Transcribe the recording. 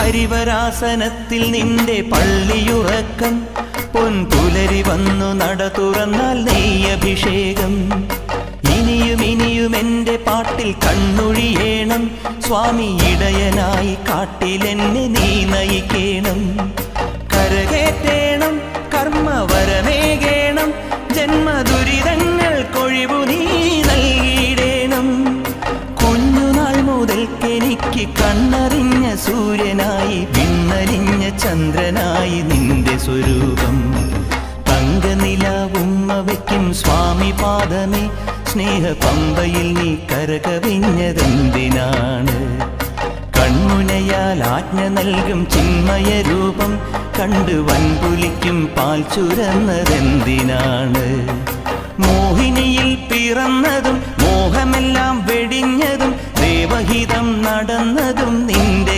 ഹരിവരാസനത്തിൽ നിന്റെ പള്ളിയുറക്കം പൊൻപുലരി വന്നു നട തുറന്നാൽ നെയ്യഭിഷേകം ഇനിയും ഇനിയും എൻ്റെ പാട്ടിൽ കണ്ണൊഴിയേണം സ്വാമി ഇടയനായി കാട്ടിലെന്നെ നീ നയിക്കേണം കരകേറ്റേണം കർമ്മവരമേകേണം ജന്മദുരിതങ്ങൾക്കൊഴിവു നീ നൽകിയിടേണം കുഞ്ഞുനാൾ മുതൽക്കെനിക്ക് കണ്ണറിഞ്ഞ സൂര്യനായി വിണ്ണലിഞ്ഞ ചന്ദ്രനായി നിന്റെ സ്വരൂപം തങ്കനിലാവുമ്മ വയ്ക്കും സ്വാമി പാദമേ സ്നേഹപമ്പയിൽ നീ കരകവിഞ്ഞതെന്തിനാണ് കൺമുനയാൽ ആജ്ഞ നൽകും ചിന്മയ രൂപം കണ്ടു വൻപുലിക്കും പാൽ ചുരന്നതെന്തിനാണ് മോഹിനിയിൽ പിറന്നതും മോഹമെല്ലാം വെടിഞ്ഞതും ദേവഹിതം നടന്നതും നിന്റെ